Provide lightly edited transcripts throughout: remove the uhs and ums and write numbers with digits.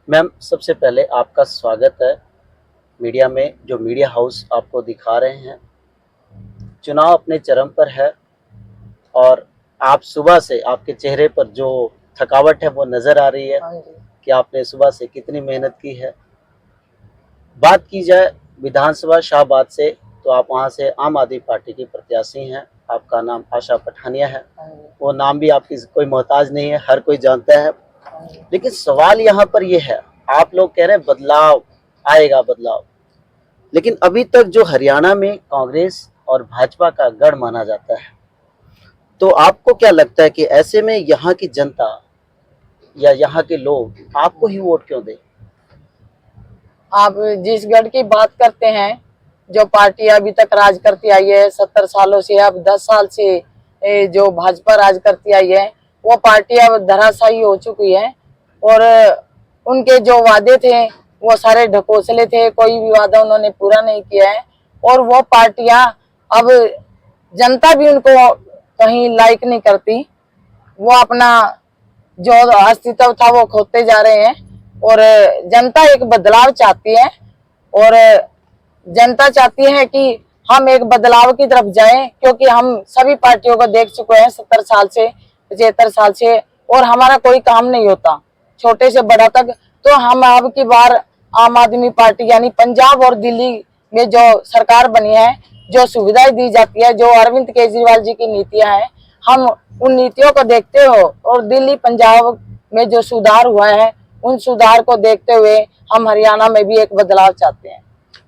Ma'am, सबसे पहले आपका स्वागत है मीडिया में, जो मीडिया हाउस आपको दिखा रहे हैं। चुनाव अपने चरम पर है और आप सुबह से आपके चेहरे पर जो थकावट है वो नज़र आ रही है हाँ जी। कि आपने सुबह से कितनी मेहनत की है। बात की जाए विधानसभा शाहबाद से, तो आप वहाँ से आम आदमी पार्टी की प्रत्याशी हैं। आपका नाम आशा पठानिया है। हाँ जी। वो नाम भी आपकी कोई मोहताज नहीं है, हर कोई जानता है। हाँ जी। लेकिन सवाल यहाँ पर ये है, आप लोग कह रहे हैं बदलाव आएगा, बदलाव, लेकिन अभी तक जो हरियाणा में कांग्रेस और भाजपा का गढ़ माना जाता है, तो आपको क्या लगता है कि ऐसे में यहाँ की जनता या यहाँ के लोग आपको ही वोट क्यों दें? आप जिस गढ़ की बात करते हैं, जो पार्टी अभी तक राज करती आई है 70 सालों से, अब 10 साल से जो भाजपा राज करती आई है, वो पार्टी अब धराशायी हो चुकी है। और उनके जो वादे थे वो सारे ढकोसले थे, कोई भी वादा उन्होंने पूरा नहीं किया है। और वो पार्टियां अब जनता भी उनको कहीं लाइक नहीं करती। वो अपना जो अस्तित्व था वो खोते जा रहे हैं। और जनता एक बदलाव चाहती है। और जनता चाहती है कि हम एक बदलाव की तरफ जाएं, क्योंकि हम सभी पार्टियों को देख चुके हैं 70 साल से, 75 साल से, और हमारा कोई काम नहीं होता, छोटे से बड़ा तक। तो हम अब की बार आम आदमी पार्टी यानी पंजाब और दिल्ली में जो सरकार बनी है, जो सुविधाएं दी जाती है, जो अरविंद केजरीवाल जी की नीतियां हैं, हम उन नीतियों को देखते हो और दिल्ली पंजाब में जो सुधार हुआ है उन सुधार को देखते हुए हम हरियाणा में भी एक बदलाव चाहते हैं।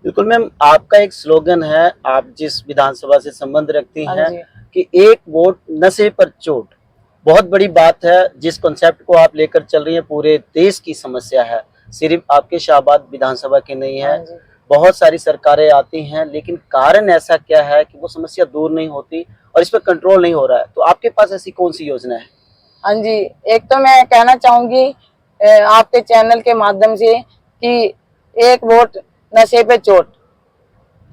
बिल्कुल मैम, आपका एक स्लोगन है, आप जिस विधानसभा से संबंध रखती हाँ हैं, जी। कि एक वोट नशे पर चोट। बहुत बड़ी बात है, जिस कॉन्सेप्ट को आप लेकर चल रही हैं पूरे देश की समस्या है, सिर्फ आपके शाहबाद विधानसभा की नहीं हाँ है। जी। बहुत सारी सरकारें आती हैं, लेकिन कारण ऐसा क्या है कि वो समस्या दूर नहीं होती और इस पर कंट्रोल नहीं हो रहा है। तो आपके पास ऐसी कौन सी योजना है? हाँ जी। एक तो मैं कहना चाहूंगी आपके चैनल के माध्यम से कि एक वोट नशे पे चोट।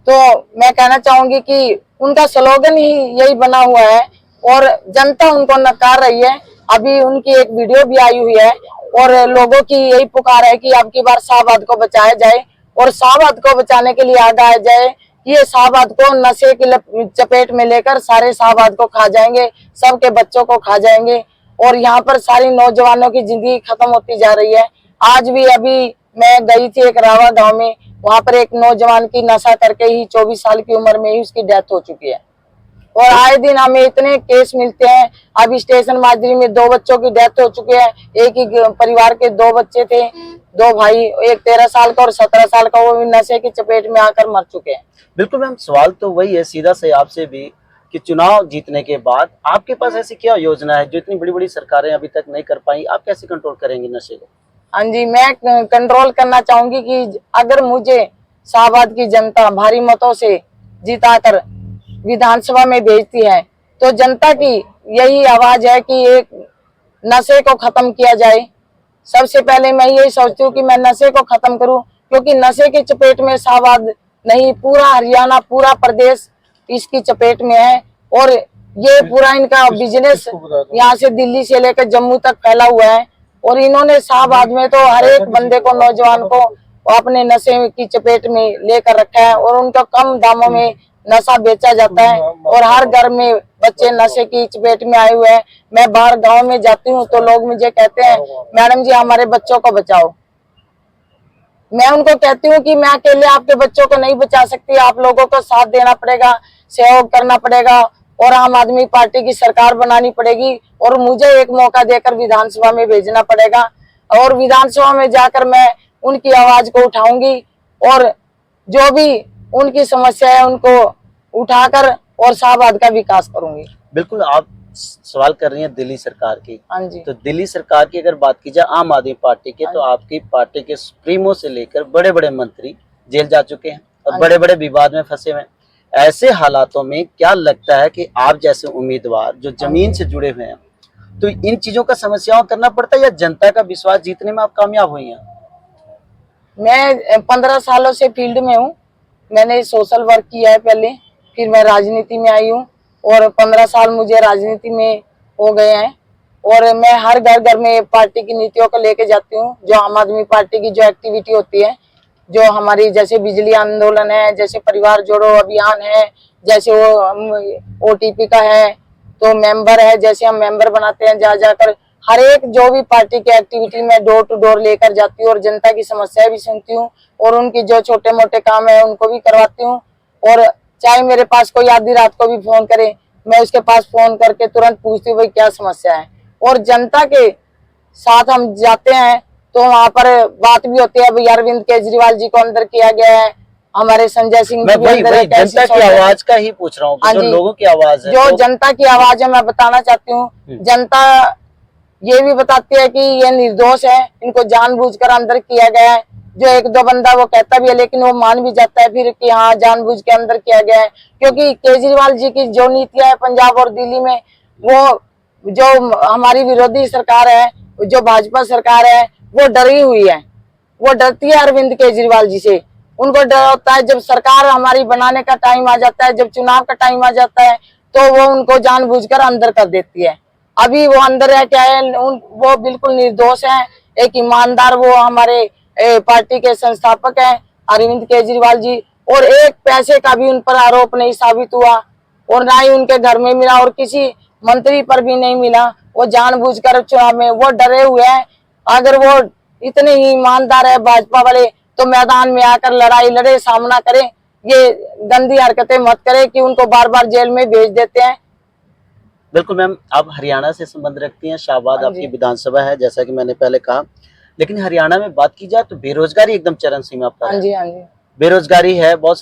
तो मैं कहना चाहूंगी कि उनका स्लोगन ही यही बना हुआ है और जनता उनको नकार रही है। अभी उनकी एक वीडियो भी आई हुई है और लोगों की यही पुकार है कि अब की बार शाहबाद को बचाया जाए और शाहबाद को बचाने के लिए आगे आया जाए। ये शाहबाद को नशे की चपेट में लेकर सारे शाहबाद को खा जाएंगे, सबके बच्चों को खा जाएंगे और यहाँ पर सारी नौजवानों की जिंदगी खत्म होती जा रही है। आज भी अभी मैं गई थी एक रावा गांव में, वहां पर एक नौजवान की नशा करके ही 24 साल की उम्र में ही उसकी डेथ हो चुकी है। और आए दिन हमें इतने केस मिलते हैं। अभी स्टेशन माजरी में 2 बच्चों की डेथ हो चुकी है। एक ही परिवार के 2 बच्चे थे, 2 भाई, एक 13 साल का और 17 साल का, वो भी नशे की चपेट में आकर मर चुके हैं। बिल्कुल मैम, सवाल तो वही है सीधा से आपसे भी, कि चुनाव जीतने के बाद आपके पास ऐसी क्या योजना है जो इतनी बड़ी बड़ी सरकारें अभी तक नहीं कर पाई? आप कैसे कंट्रोल करेंगे नशे को? हाँ जी, मैं कंट्रोल करना चाहूंगी कि अगर मुझे शाहबाद की जनता भारी मतों से जिताकर विधानसभा में भेजती है, तो जनता की यही आवाज है कि एक नशे को खत्म किया जाए। सबसे पहले मैं यही सोचती हूँ कि मैं नशे को खत्म करूं, क्योंकि नशे की चपेट में शाहबाद नहीं, पूरा हरियाणा, पूरा प्रदेश इसकी चपेट में है। और ये पूरा इनका बिजनेस यहाँ से दिल्ली से लेकर जम्मू तक फैला हुआ है। और इन्होंने शाहबाद में तो हर एक बंदे को, नौजवान को अपने नशे की चपेट में लेकर रखा है और उनको कम दामों में नशा बेचा जाता है और हर घर में बच्चे नशे की चपेट में आए हुए हैं। मैं बाहर गांव में जाती हूँ तो लोग मुझे कहते हैं, मैडम जी हमारे बच्चों को बचाओ। मैं उनको कहती हूँ कि मैं अकेले आपके बच्चों को नहीं बचा सकती, आप लोगों को साथ देना पड़ेगा, सहयोग करना पड़ेगा और आम आदमी पार्टी की सरकार बनानी पड़ेगी और मुझे एक मौका देकर विधानसभा में भेजना पड़ेगा। और विधानसभा में जाकर मैं उनकी आवाज को उठाऊंगी और जो भी उनकी समस्या है उनको उठाकर और शाहबाद का विकास करूंगी। बिल्कुल, आप सवाल कर रही हैं दिल्ली सरकार की। हाँ जी। तो दिल्ली सरकार की अगर बात की जाए आम आदमी पार्टी के, तो आपकी पार्टी के सुप्रीमो से लेकर बड़े बड़े मंत्री जेल जा चुके हैं और बड़े बड़े विवाद में फंसे हुए हैं। ऐसे हालातों में क्या लगता है कि आप जैसे उम्मीदवार जो जमीन से जुड़े हुए हैं, तो इन चीजों का समस्याओं करना पड़ता है या जनता का विश्वास जीतने में आप कामयाब हुई हैं? मैं 15 सालों से फील्ड में हूँ। मैंने सोशल वर्क किया है पहले, फिर मैं राजनीति में आई हूँ और 15 साल मुझे राजनीति में हो गए हैं। और मैं हर घर घर में पार्टी की नीतियों को लेके जाती हूँ। जो आम आदमी पार्टी की जो एक्टिविटी होती है, जो हमारी जैसे बिजली आंदोलन है, जैसे परिवार जोड़ो अभियान है, जैसे वो ओटीपी का है, तो मेंबर है, जैसे हम मेंबर बनाते हैं, जा जाकर हर एक जो भी पार्टी की एक्टिविटी में डोर टू डोर लेकर जाती हूँ और जनता की समस्याएं भी सुनती हूँ और उनकी जो छोटे मोटे काम है उनको भी करवाती हूँ। और चाहे मेरे पास कोई आधी रात को भी फोन करे, मैं उसके पास फोन करके तुरंत पूछती हूँ भाई क्या समस्या है। और जनता के साथ हम जाते हैं तो वहां पर बात भी होती है, भाई अरविंद केजरीवाल जी को अंदर किया गया है, हमारे संजय सिंह मैं जी भी वही अंदर है, वही कैसी जनता की सोच है। आवाज का ही पूछ रहा हूँ कि हाँ जो जी। लोगों की आवाज है, जो तो जनता की आवाज है मैं बताना चाहती हूँ। जनता ये भी बताती है कि ये निर्दोष है, इनको जानबूझकर अंदर किया गया है। जो एक दो बंदा वो कहता भी है लेकिन वो मान भी जाता है फिर कि हाँ जानबूझ के अंदर किया गया है। क्योंकि केजरीवाल जी की जो नीतियां है पंजाब और दिल्ली में, वो जो हमारी विरोधी सरकार है, जो भाजपा सरकार है, वो डरी हुई है, वो डरती है अरविंद केजरीवाल जी से। उनको डर होता है जब सरकार हमारी बनाने का टाइम आ जाता है, जब चुनाव का टाइम आ जाता है तो वो उनको जानबूझकर अंदर कर देती है। अभी वो अंदर है क्या है, वो बिल्कुल निर्दोष है, एक ईमानदार वो हमारे पार्टी के संस्थापक हैं अरविंद केजरीवाल जी। और एक पैसे का भी उन पर आरोप नहीं साबित हुआ और ना ही उनके घर में मिला और किसी मंत्री पर भी नहीं मिला। वो जानबूझकर चुनाव में वो डरे हुए हैं। अगर वो इतने ही ईमानदार है भाजपा वाले तो मैदान में आकर लड़ाई लड़े, सामना करें, ये गंदी हरकतें मत करें कि उनको बार बार जेल में भेज देते हैं। बिल्कुल मैम, आप हरियाणा से संबंध रखती हैं, शाहबाद हाँ आपकी जी। विधानसभा है जैसा कि मैंने पहले कहा, लेकिन हरियाणा में बात की जाए तो बेरोजगारी एकदम चरम सीमा पर हाँ है। जी। हाँ जी। बेरोजगारी है, बहुत